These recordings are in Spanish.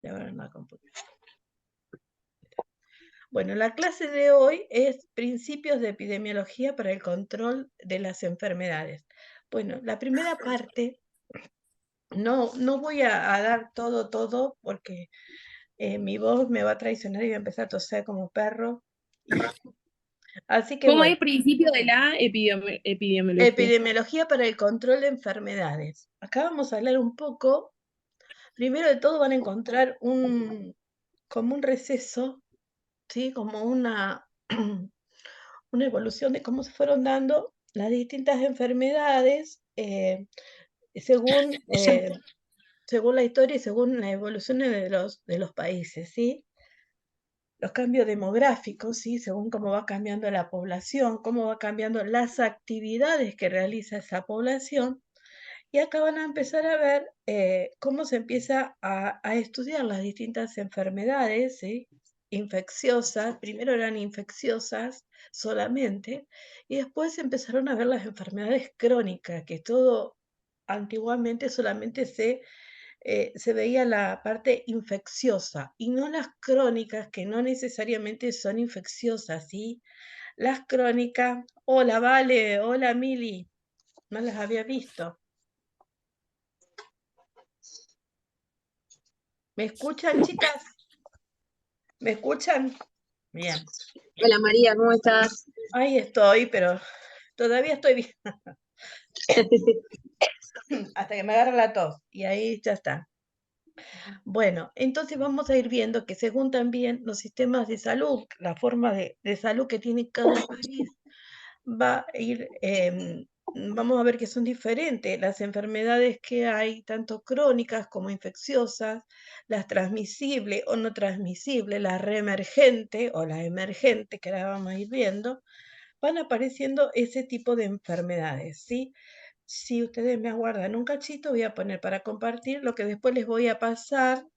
Y ahora en la computadora. Bueno, la clase de hoy es Principios de Epidemiología para el Control de las Enfermedades. Bueno, la primera parte, no voy a dar todo, porque mi voz me va a traicionar y voy a empezar a toser como perro. Así que ¿Cómo bueno, es principio de la epidemiología? epidemiología para el control de enfermedades. Acá vamos a hablar un poco. Primero de todo van a encontrar como un receso, ¿sí? Como una evolución de cómo se fueron dando las distintas enfermedades según, según la historia y según las evoluciones de los países, ¿sí? Los cambios demográficos, ¿sí? Según cómo va cambiando la población, cómo va cambiando las actividades que realiza esa población. Y acá van a empezar a ver cómo se empieza a estudiar las distintas enfermedades, ¿sí? Infecciosas. Primero eran infecciosas solamente y después empezaron a ver las enfermedades crónicas, que todo antiguamente solamente se veía la parte infecciosa y no las crónicas, que no necesariamente son infecciosas, ¿sí? Las crónicas, hola Vale, hola Mili, no las había visto. ¿Me escuchan, chicas? ¿Me escuchan? Bien. Hola María, ¿cómo estás? Ahí estoy, pero todavía estoy bien. Hasta que me agarre la tos. Y ahí ya está. Bueno, entonces vamos a ir viendo que según también los sistemas de salud, la forma de salud que tiene cada país, va a ir, vamos a ver que son diferentes las enfermedades que hay, tanto crónicas como infecciosas, las transmisibles o no transmisibles, las reemergentes o las emergentes, que ahora vamos a ir viendo, van apareciendo ese tipo de enfermedades, ¿sí? Si ustedes me aguardan un cachito, voy a poner para compartir lo que después les voy a pasar.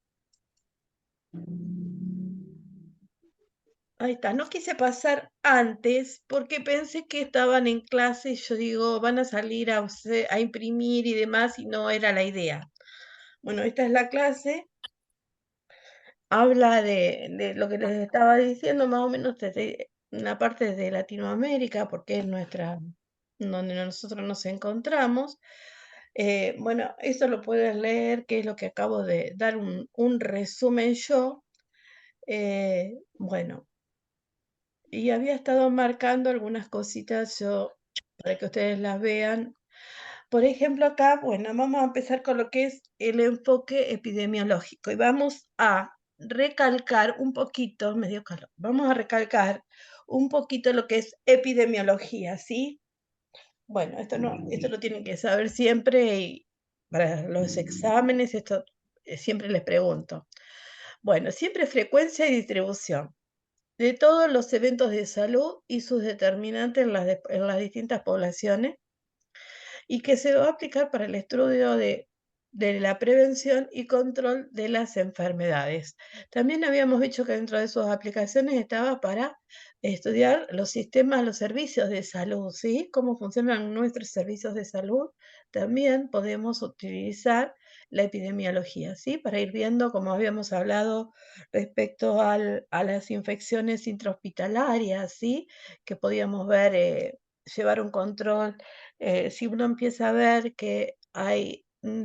Ahí está, no quise pasar antes porque pensé que estaban en clase y yo digo, van a salir a imprimir y demás y no era la idea. Bueno, esta es la clase, habla de lo que les estaba diciendo, más o menos desde una parte de Latinoamérica, porque es donde nosotros nos encontramos. Bueno, eso lo puedes leer, que es lo que acabo de dar un resumen yo. Bueno, y había estado marcando algunas cositas yo para que ustedes las vean. Por ejemplo, acá, bueno, vamos a empezar con lo que es el enfoque epidemiológico y vamos a recalcar un poquito, me dio calor, vamos a recalcar un poquito lo que es epidemiología, ¿sí? Bueno, esto lo tienen que saber siempre y para los exámenes, esto siempre les pregunto. Bueno, siempre frecuencia y distribución de todos los eventos de salud y sus determinantes en las distintas poblaciones y que se va a aplicar para el estudio de la prevención y control de las enfermedades. También habíamos dicho que dentro de sus aplicaciones estaba para estudiar los sistemas, los servicios de salud, ¿sí? Cómo funcionan nuestros servicios de salud. También podemos utilizar la epidemiología, ¿sí? Para ir viendo, como habíamos hablado respecto a las infecciones intrahospitalarias, ¿sí? Que podíamos ver, llevar un control si uno empieza a ver que hay una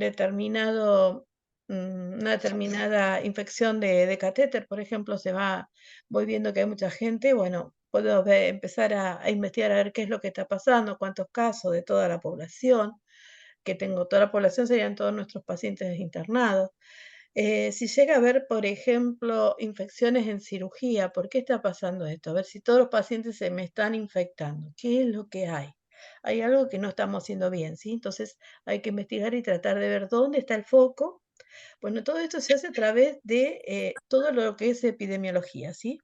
determinada infección de catéter, por ejemplo, voy viendo que hay mucha gente, bueno, puedo empezar a investigar a ver qué es lo que está pasando, cuántos casos de toda la población, que tengo toda la población serían todos nuestros pacientes internados. Si llega a haber, por ejemplo, infecciones en cirugía, ¿por qué está pasando esto? A ver si todos los pacientes se me están infectando. ¿Qué es lo que hay? Hay algo que no estamos haciendo bien, ¿sí? Entonces hay que investigar y tratar de ver dónde está el foco. Bueno, todo esto se hace a través de todo lo que es epidemiología, ¿sí?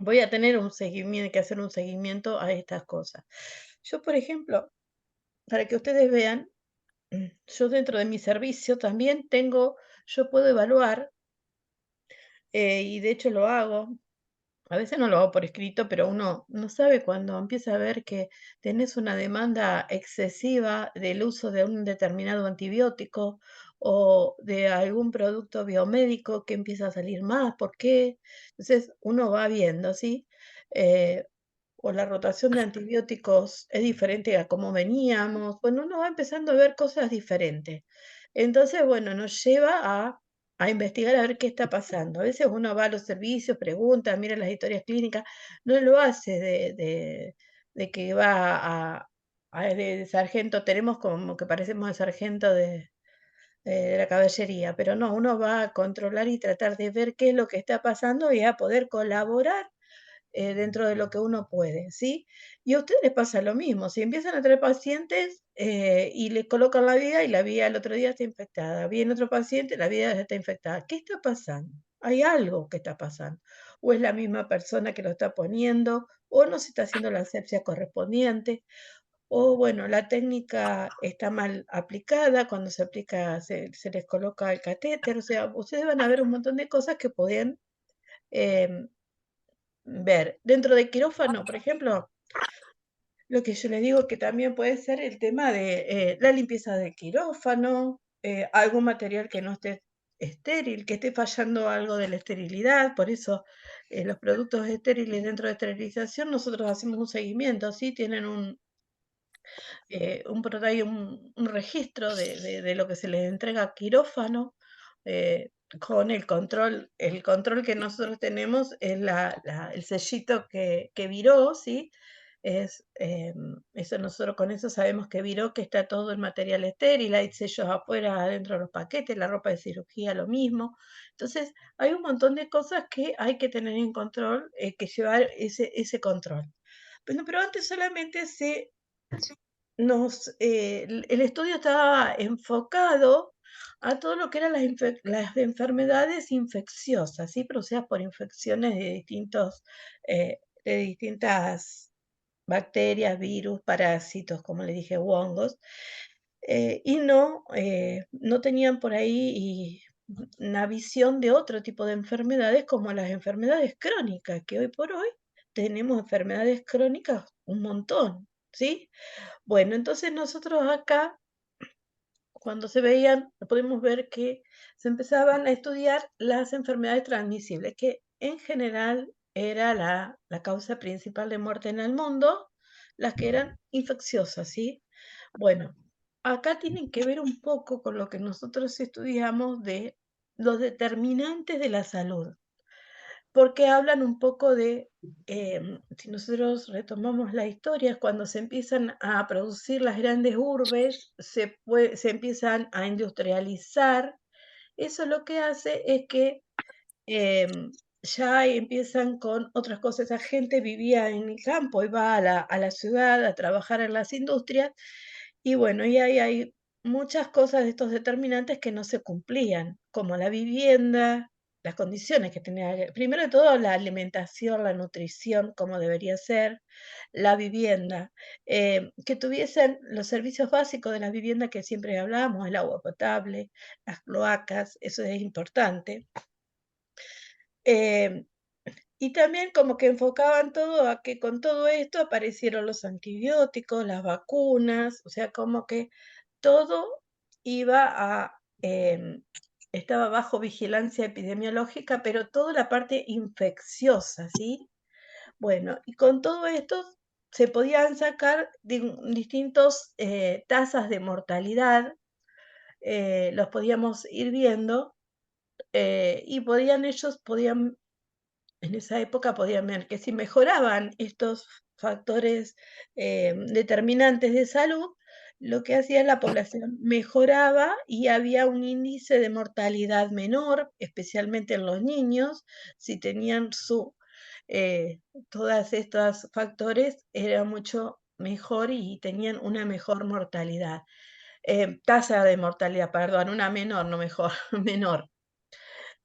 Voy a tener un seguimiento, que hacer un seguimiento a estas cosas. Yo, por ejemplo, para que ustedes vean, yo dentro de mi servicio también yo puedo evaluar y de hecho lo hago. A veces no lo hago por escrito, pero uno no sabe cuando empieza a ver que tenés una demanda excesiva del uso de un determinado antibiótico o de algún producto biomédico que empieza a salir más, ¿por qué? Entonces uno va viendo, ¿sí? O la rotación de antibióticos es diferente a cómo veníamos. Bueno, uno va empezando a ver cosas diferentes. Entonces, bueno, nos lleva a investigar a ver qué está pasando. A veces uno va a los servicios, pregunta, mira las historias clínicas, no lo hace de que va de sargento, tenemos como que parecemos el sargento de la caballería, pero no, uno va a controlar y tratar de ver qué es lo que está pasando y a poder colaborar dentro de lo que uno puede, ¿sí? Y a ustedes les pasa lo mismo, si empiezan a tener pacientes y les colocan la vía y la vía el otro día está infectada, viene otro paciente, la vía ya está infectada, ¿qué está pasando? Hay algo que está pasando, o es la misma persona que lo está poniendo, o no se está haciendo la asepsia correspondiente, o bueno, la técnica está mal aplicada, cuando se aplica se les coloca el catéter, o sea, ustedes van a ver un montón de cosas que pueden em, ver. Dentro de quirófano, por ejemplo, lo que yo les digo que también puede ser el tema de la limpieza del quirófano, algún material que no esté estéril, que esté fallando algo de la esterilidad, por eso los productos estériles dentro de esterilización nosotros hacemos un seguimiento, ¿sí? Tienen por ahí un registro de lo que se les entrega a quirófano, con el control que nosotros tenemos es el sellito que viró, ¿sí? Eso nosotros con eso sabemos que viró, que está todo el material estéril, hay sellos afuera, adentro de los paquetes, la ropa de cirugía lo mismo. Entonces, hay un montón de cosas que hay que tener en control, que llevar ese control. Pero antes solamente el estudio estaba enfocado a todo lo que eran las enfermedades infecciosas, ¿sí? Producidas por infecciones de distintas bacterias, virus, parásitos, como le dije, hongos, y no tenían por ahí una visión de otro tipo de enfermedades como las enfermedades crónicas, que hoy por hoy tenemos enfermedades crónicas un montón, ¿sí? Bueno, entonces nosotros acá, cuando se veían, podemos ver que se empezaban a estudiar las enfermedades transmisibles, que en general era la causa principal de muerte en el mundo, las que eran infecciosas, ¿sí? Bueno, acá tienen que ver un poco con lo que nosotros estudiamos de los determinantes de la salud porque hablan un poco si nosotros retomamos la historia, cuando se empiezan a producir las grandes urbes, se empiezan a industrializar, eso lo que hace es que ya empiezan con otras cosas. Esa gente vivía en el campo, iba a la ciudad a trabajar en las industrias, y bueno, y ahí hay muchas cosas de estos determinantes que no se cumplían, como la vivienda, las condiciones que tenía, primero de todo la alimentación, la nutrición, como debería ser, la vivienda, que tuviesen los servicios básicos de la vivienda que siempre hablábamos, el agua potable, las cloacas, eso es importante. Em, y también como que enfocaban todo a que con todo esto aparecieron los antibióticos, las vacunas, o sea, como que todo iba estaba bajo vigilancia epidemiológica, pero toda la parte infecciosa, ¿sí? Bueno, y con todo esto se podían sacar distintos tasas de mortalidad, los podíamos ir viendo, y podían en esa época podían ver que si mejoraban estos factores determinantes de salud, lo que hacía la población mejoraba y había un índice de mortalidad menor, especialmente en los niños, si tenían todos estos factores, era mucho mejor y tenían una mejor mortalidad. Tasa de mortalidad, perdón, una menor, no mejor, menor.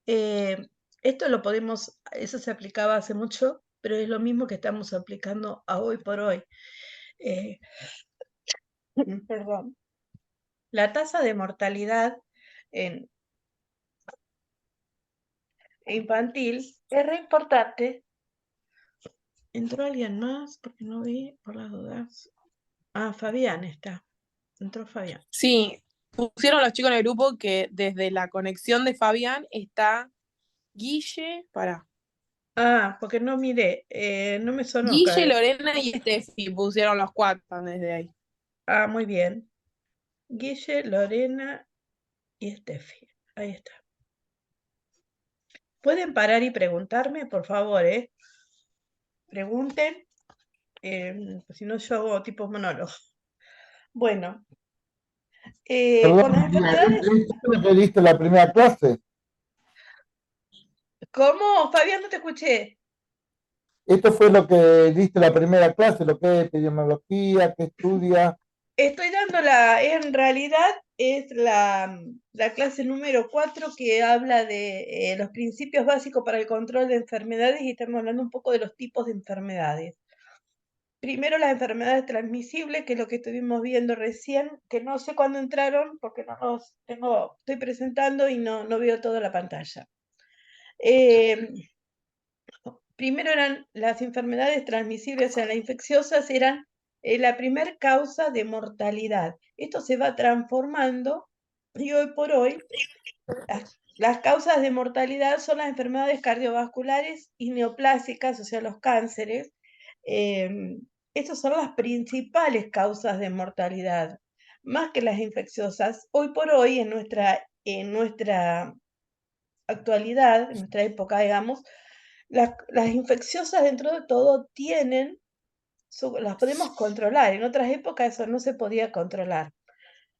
Eh, Esto eso se aplicaba hace mucho, pero es lo mismo que estamos aplicando a hoy por hoy. Eh, Perdón. La tasa de mortalidad en infantil es re importante. ¿Entró alguien más? Porque no vi por las dudas. Ah, Fabián está. Entró Fabián. Sí, pusieron los chicos en el grupo que desde la conexión de Fabián está Porque no miré, no me sonó Guille, acá. Lorena y Steffi pusieron los cuatro desde ahí. Muy bien. Guille, Lorena y Steffi. Ahí está. ¿Pueden parar y preguntarme, por favor, Pregunten, si no yo hago tipo monólogo. Bueno, con las Perdón, enfermedades, ¿esto fue lo que diste la primera clase? ¿cómo? Fabián, no te escuché. ¿Esto fue lo que diste la primera clase, lo que es epidemiología, que estudia? Estoy en realidad es la clase número 4 que habla de los principios básicos para el control de enfermedades y estamos hablando un poco de los tipos de enfermedades. Primero las enfermedades transmisibles, que es lo que estuvimos viendo recién, que no sé cuándo entraron porque no los tengo, estoy presentando y no veo toda la pantalla. Eh, Primero eran las enfermedades transmisibles, o sea, las infecciosas eran la primer causa de mortalidad. Esto se va transformando y hoy por hoy las causas de mortalidad son las enfermedades cardiovasculares y neoplásicas, o sea, los cánceres. Estas son las principales causas de mortalidad, más que las infecciosas. Hoy por hoy, en nuestra actualidad, en nuestra época, digamos, las infecciosas dentro de todo las podemos controlar. En otras épocas eso no se podía controlar.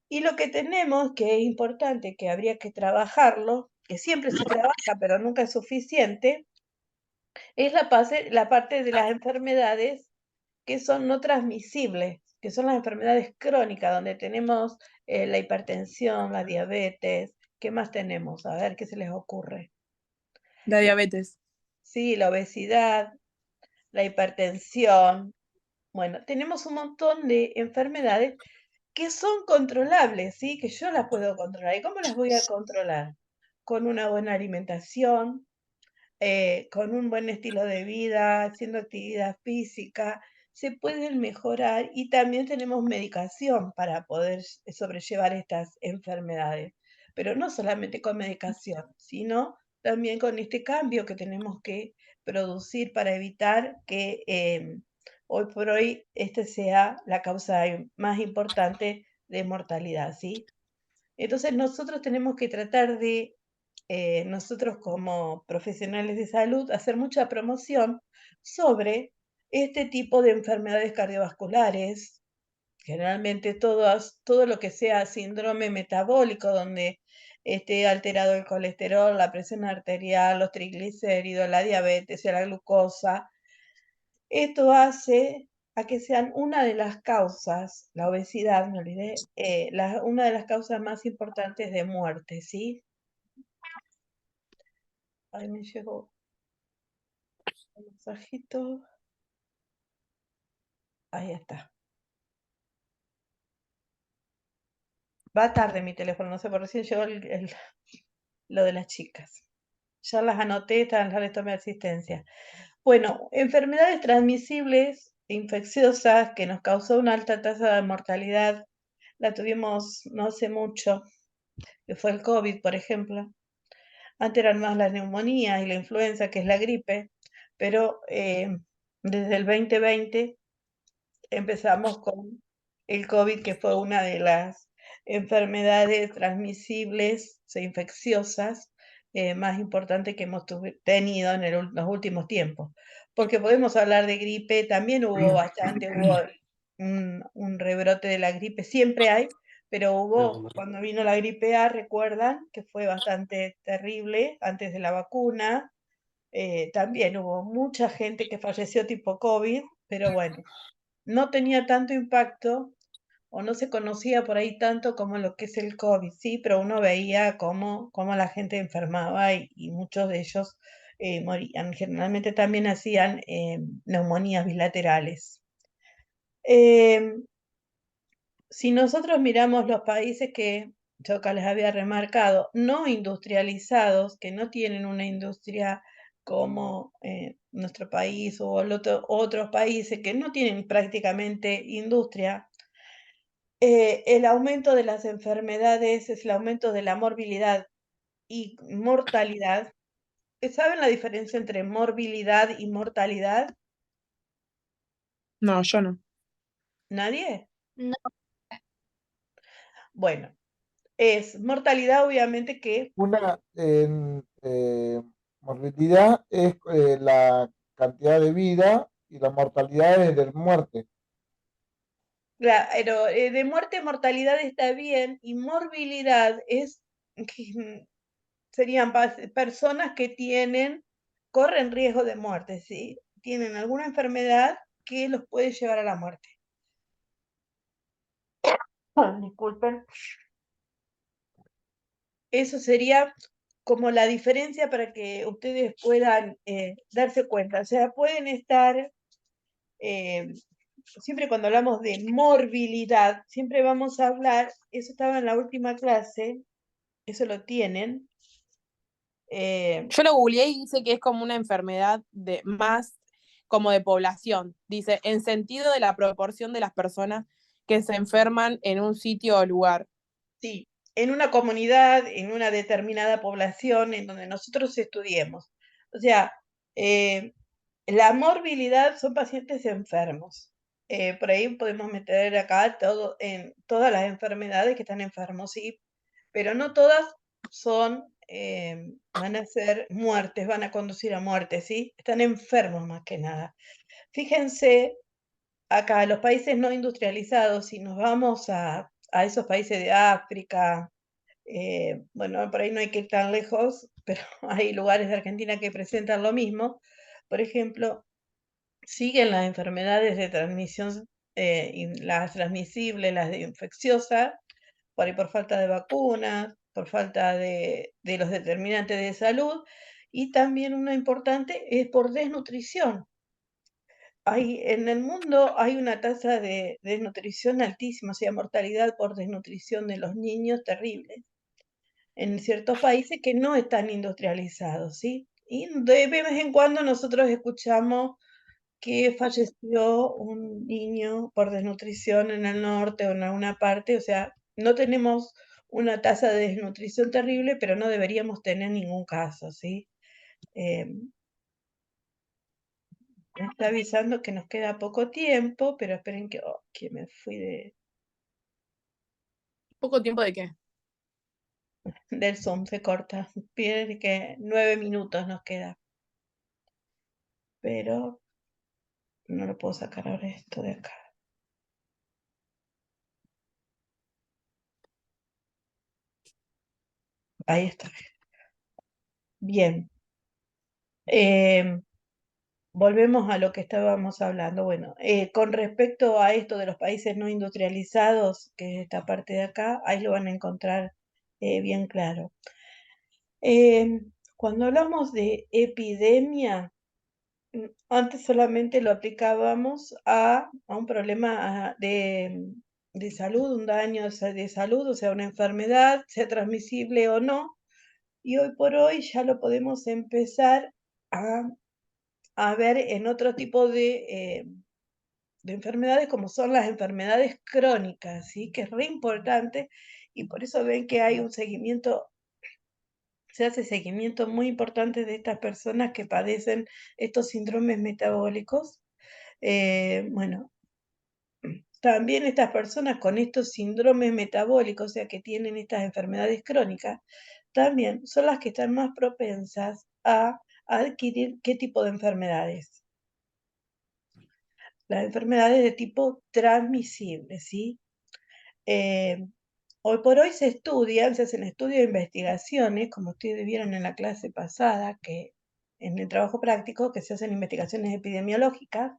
Y lo que tenemos, que es importante, que habría que trabajarlo, que siempre se trabaja, pero nunca es suficiente, es la parte de las enfermedades que son no transmisibles, que son las enfermedades crónicas, donde tenemos la hipertensión, la diabetes. ¿Qué más tenemos? A ver qué se les ocurre. La diabetes. Sí, la obesidad, la hipertensión. Bueno, tenemos un montón de enfermedades que son controlables, ¿sí? Que yo las puedo controlar. ¿Y cómo las voy a controlar? Con una buena alimentación, con un buen estilo de vida, haciendo actividad física, se pueden mejorar y también tenemos medicación para poder sobrellevar estas enfermedades. Pero no solamente con medicación, sino también con este cambio que tenemos que producir para evitar que hoy por hoy este sea la causa más importante de mortalidad, ¿sí? Entonces nosotros tenemos que tratar de nosotros como profesionales de salud, hacer mucha promoción sobre este tipo de enfermedades cardiovasculares, generalmente todo lo que sea síndrome metabólico, donde esté alterado el colesterol, la presión arterial, los triglicéridos, la diabetes, la glucosa. Esto hace a que sean una de las causas, la obesidad, me olvidé, una de las causas más importantes de muerte, ¿sí? Ahí me llegó un mensajito. Ahí está. Va tarde mi teléfono, no sé, por recién llegó lo de las chicas. Ya las anoté, ya les tomé asistencia. Bueno, enfermedades transmisibles e infecciosas que nos causó una alta tasa de mortalidad, la tuvimos no hace mucho, que fue el COVID, por ejemplo. Antes eran más las neumonías y la influenza, que es la gripe, pero desde el 2020 empezamos con el COVID, que fue una de las enfermedades transmisibles e infecciosas más importantes que hemos tenido en los últimos tiempos. Porque podemos hablar de gripe, también hubo un rebrote de la gripe, siempre hay, pero cuando vino la gripe A, recuerdan que fue bastante terrible antes de la vacuna. También hubo mucha gente que falleció tipo COVID, pero bueno, no tenía tanto impacto o no se conocía por ahí tanto como lo que es el COVID, sí, pero uno veía cómo la gente enfermaba y muchos de ellos morían. Generalmente también hacían neumonías bilaterales. Em, si nosotros miramos los países que yo acá les había remarcado, no industrializados, que no tienen una industria como nuestro país o otros países que no tienen prácticamente industria, el aumento de las enfermedades es el aumento de la morbilidad y mortalidad. ¿Saben la diferencia entre morbilidad y mortalidad? No, yo no. ¿Nadie? No, Bueno, es mortalidad obviamente que Una morbilidad es la cantidad de vida y la mortalidad es de muerte. claro, de muerte, mortalidad está bien y morbilidad es que serían personas que corren riesgo de muerte, ¿sí? Tienen alguna enfermedad que los puede llevar a la muerte. Disculpen. Eso sería como la diferencia para que ustedes puedan darse cuenta. O sea, pueden estar, siempre cuando hablamos de morbilidad, siempre vamos a hablar, eso estaba en la última clase, eso lo tienen. Yo lo googleé y dice que es como una enfermedad de más como de población. Dice, en sentido de la proporción de las personas que se enferman en un sitio o lugar. Sí, en una comunidad, en una determinada población en donde nosotros estudiemos. O sea, la morbilidad son pacientes enfermos. Por ahí podemos meter acá todo en todas las enfermedades que están enfermos, sí, pero no todas van a ser muertes, van a conducir a muertes, sí, están enfermos más que nada. Fíjense acá, los países no industrializados, si nos vamos a esos países de África, bueno, por ahí no hay que ir tan lejos, pero hay lugares de Argentina que presentan lo mismo. Por ejemplo, siguen las enfermedades de transmisión, y las transmisibles, las de infecciosas, por ahí por falta de vacunas, por falta de los determinantes de salud, y también una importante es por desnutrición. En el mundo hay una tasa de desnutrición altísima, o sea, mortalidad por desnutrición de los niños terrible en ciertos países que no están industrializados, ¿sí? Y de vez en cuando nosotros escuchamos que falleció un niño por desnutrición en el norte o en alguna parte, o sea, no tenemos una tasa de desnutrición terrible, pero no deberíamos tener ningún caso, ¿sí? Me está avisando que nos queda poco tiempo, pero esperen que me fui ¿Poco tiempo de qué? del Zoom, se corta. Piden que 9 minutos nos queda, pero no lo puedo sacar ahora esto de acá. Ahí está. Bien. Volvemos a lo que estábamos hablando. Bueno, con respecto a esto de los países no industrializados, que es esta parte de acá, ahí lo van a encontrar bien claro. Cuando hablamos de epidemia, antes solamente lo aplicábamos a un problema de salud, un daño de salud, o sea, una enfermedad, sea transmisible o no, y hoy por hoy ya lo podemos empezar a ver en otro tipo de enfermedades como son las enfermedades crónicas, ¿sí? Que es re importante y por eso ven que hay un seguimiento, se hace seguimiento muy importante de estas personas que padecen estos síndromes metabólicos. Bueno, también estas personas con estos síndromes metabólicos, o sea, que tienen estas enfermedades crónicas, también son las que están más propensas a adquirir qué tipo de enfermedades. Las enfermedades de tipo transmisible, ¿sí? Hoy por hoy se hacen estudios de investigaciones, como ustedes vieron en la clase pasada, que en el trabajo práctico, que se hacen investigaciones epidemiológicas,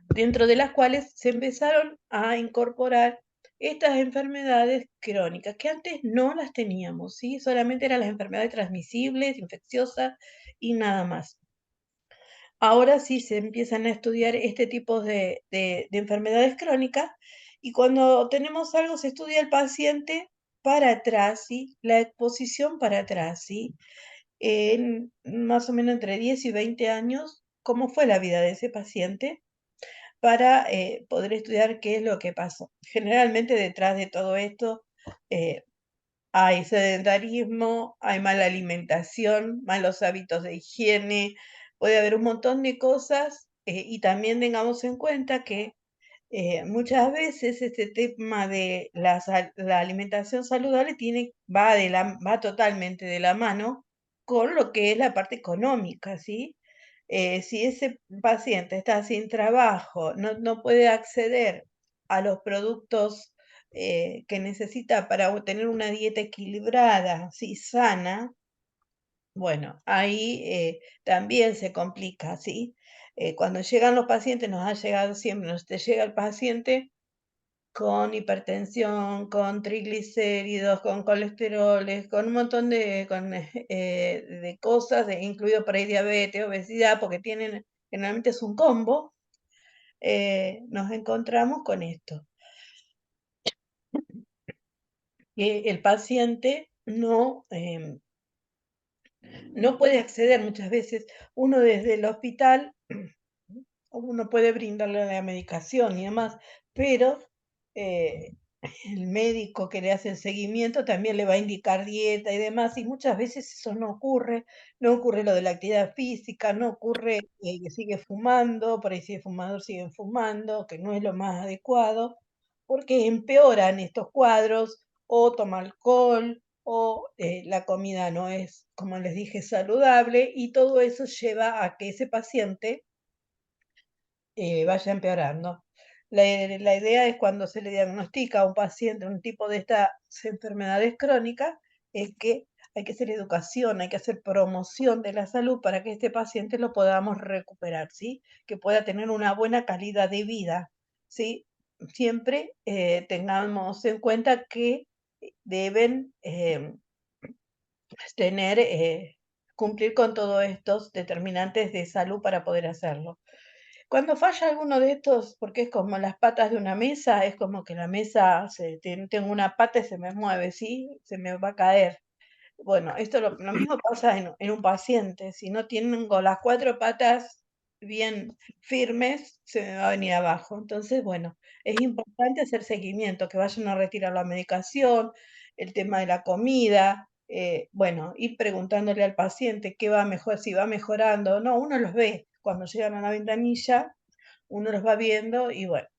dentro de las cuales se empezaron a incorporar estas enfermedades crónicas, que antes no las teníamos, ¿sí? Solamente eran las enfermedades transmisibles, infecciosas y nada más. Ahora sí se empiezan a estudiar este tipo de enfermedades crónicas y cuando tenemos algo se estudia el paciente para atrás, ¿sí? La exposición para atrás, ¿sí? En más o menos entre 10 y 20 años, cómo fue la vida de ese paciente para poder estudiar qué es lo que pasó. Generalmente detrás de todo esto hay sedentarismo, hay mala alimentación, malos hábitos de higiene, puede haber un montón de cosas y también tengamos en cuenta que muchas veces este tema de la alimentación saludable va totalmente de la mano con lo que es la parte económica, ¿sí? Si ese paciente está sin trabajo, no puede acceder a los productos que necesita para tener una dieta equilibrada, ¿sí? Sana, bueno, ahí también se complica, ¿sí? Cuando llegan los pacientes, nos ha llegado siempre, nos te llega el paciente con hipertensión, con triglicéridos, con colesteroles, con un montón de cosas, incluido por ahí diabetes, obesidad, porque generalmente es un combo, nos encontramos con esto. Que el paciente no puede acceder muchas veces. Uno desde el hospital, uno puede brindarle la medicación y demás, pero el médico que le hace el seguimiento también le va a indicar dieta y demás, y muchas veces eso no ocurre lo de la actividad física, no ocurre que sigue fumando, por ahí si es fumador siguen fumando, que no es lo más adecuado, porque empeoran estos cuadros, o toma alcohol, o la comida no es, como les dije, saludable, y todo eso lleva a que ese paciente vaya empeorando. La idea es cuando se le diagnostica a un paciente un tipo de estas enfermedades crónicas, es que hay que hacer educación, hay que hacer promoción de la salud para que este paciente lo podamos recuperar, ¿sí? Que pueda tener una buena calidad de vida, ¿sí? Siempre tengamos en cuenta que deben tener, cumplir con todos estos determinantes de salud para poder hacerlo. Cuando falla alguno de estos, porque es como las patas de una mesa, es como que la mesa, tengo una pata y se me mueve, ¿sí? Se me va a caer. Bueno, esto lo mismo pasa en un paciente. Si no tengo las 4 patas bien firmes, se me va a venir abajo. Entonces, bueno, es importante hacer seguimiento, que vayan a retirar la medicación, el tema de la comida, bueno, ir preguntándole al paciente qué va mejor, si va mejorando o no. Uno los ve cuando llegan a la ventanilla, uno los va viendo y bueno.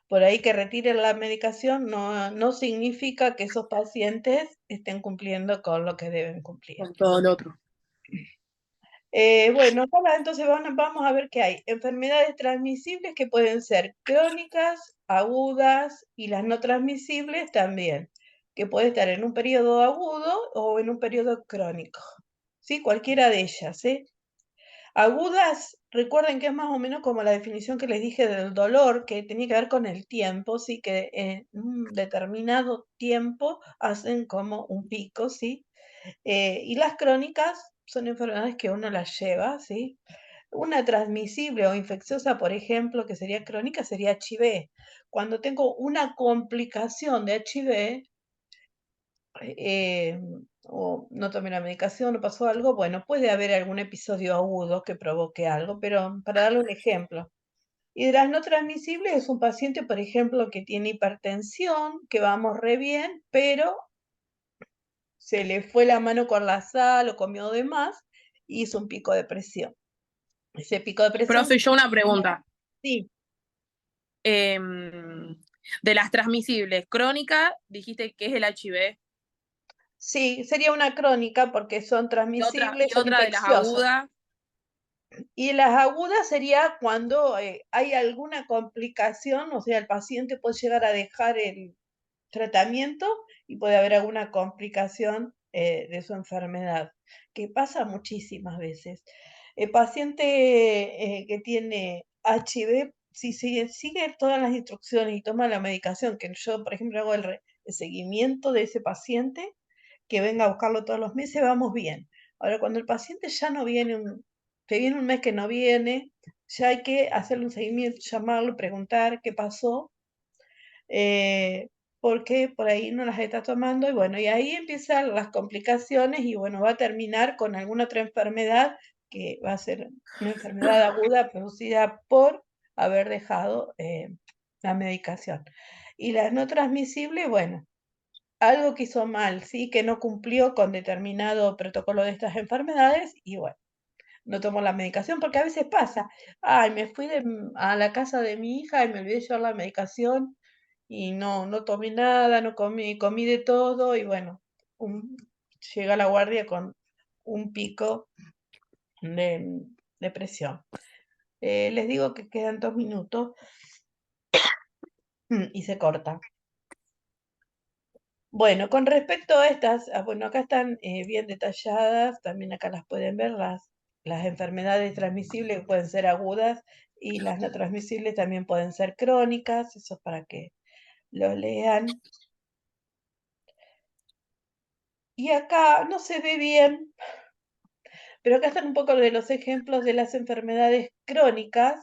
Por ahí que retiren la medicación no significa que esos pacientes estén cumpliendo con lo que deben cumplir. Con todo lo otro. Bueno, entonces vamos a ver qué hay. Enfermedades transmisibles que pueden ser crónicas, agudas y las no transmisibles también, que puede estar en un periodo agudo o en un periodo crónico. ¿Sí? Cualquiera de ellas, ¿sí? Agudas, recuerden que es más o menos como la definición que les dije del dolor, que tenía que ver con el tiempo, sí, que en un determinado tiempo hacen como un pico, sí. Y las crónicas son enfermedades que uno las lleva, sí. Una transmisible o infecciosa, por ejemplo, que sería crónica, sería HIV. Cuando tengo una complicación de HIV, o no tomé la medicación o pasó algo, bueno, puede haber algún episodio agudo que provoque algo, pero para darle un ejemplo. Y de las no transmisibles es un paciente, por ejemplo, que tiene hipertensión, que vamos re bien, pero se le fue la mano con la sal o comió de más y hizo un pico de presión. Ese pico de presión, Profe, yo una pregunta. sí, De las transmisibles, crónica, dijiste que es el HIV. sí, sería una crónica porque son transmisibles, Y son otra de las infecciosas. agudas. Y las agudas sería cuando hay alguna complicación, o sea, el paciente puede llegar a dejar el tratamiento y puede haber alguna complicación de su enfermedad, que pasa muchísimas veces. El paciente que tiene HIV, si sigue todas las instrucciones y toma la medicación, que yo, por ejemplo, hago el seguimiento de ese paciente, que venga a buscarlo todos los meses, vamos bien. Ahora, cuando el paciente ya no viene, que viene un mes que no viene, ya hay que hacerle un seguimiento, llamarlo, preguntar qué pasó, porque por ahí no las está tomando, y bueno, y ahí empiezan las complicaciones, y bueno, va a terminar con alguna otra enfermedad que va a ser una enfermedad aguda producida por haber dejado la medicación. Y las no transmisibles, bueno, algo que hizo mal, ¿sí? Que no cumplió con determinado protocolo de estas enfermedades y bueno, no tomó la medicación porque a veces pasa, ay, me fui a la casa de mi hija y me olvidé llevar la medicación y no tomé nada, no comí de todo y bueno, llega la guardia con un pico de presión. Les digo que quedan 2 minutos y se corta. Bueno, con respecto a estas, bueno, acá están bien detalladas, también acá las pueden ver, las enfermedades transmisibles pueden ser agudas y las no transmisibles también pueden ser crónicas, eso es para que lo lean. Y acá no se ve bien, pero acá están un poco de los ejemplos de las enfermedades crónicas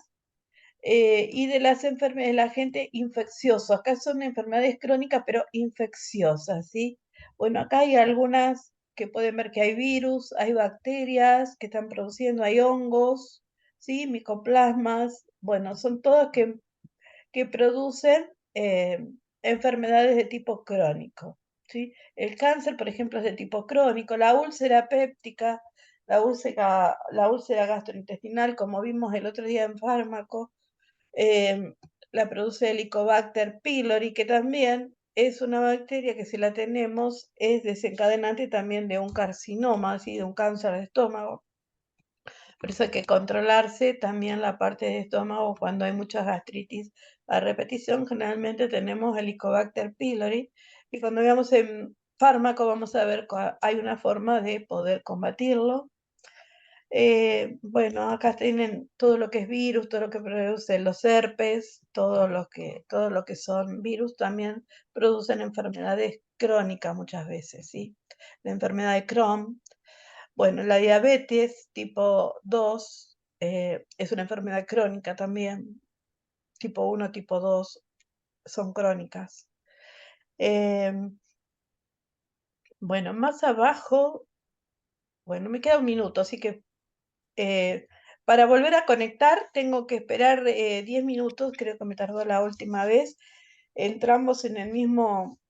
y de las enfermedades del agente infeccioso. Acá son enfermedades crónicas, pero infecciosas, ¿sí? Bueno, acá hay algunas que pueden ver que hay virus, hay bacterias que están produciendo, hay hongos, ¿sí? Micoplasmas. Bueno, son todas que producen enfermedades de tipo crónico, ¿sí? El cáncer, por ejemplo, es de tipo crónico. La úlcera péptica, la úlcera gastrointestinal, como vimos el otro día en fármaco, la produce Helicobacter pylori, que también es una bacteria que si la tenemos es desencadenante también de un carcinoma, así de un cáncer de estómago. Por eso hay que controlarse también la parte de estómago cuando hay mucha gastritis a repetición. Generalmente tenemos Helicobacter pylori y cuando veamos en fármaco vamos a ver que hay una forma de poder combatirlo. Bueno, acá tienen todo lo que es virus, todo lo que producen los herpes, todo lo que son virus también producen enfermedades crónicas muchas veces, ¿sí? La enfermedad de Crohn. Bueno, la diabetes tipo 2 es una enfermedad crónica también. Tipo 1, tipo 2 son crónicas. Bueno, más abajo, bueno, me queda un minuto, así que para volver a conectar tengo que esperar 10 minutos, creo que me tardó la última vez. Entramos en el mismo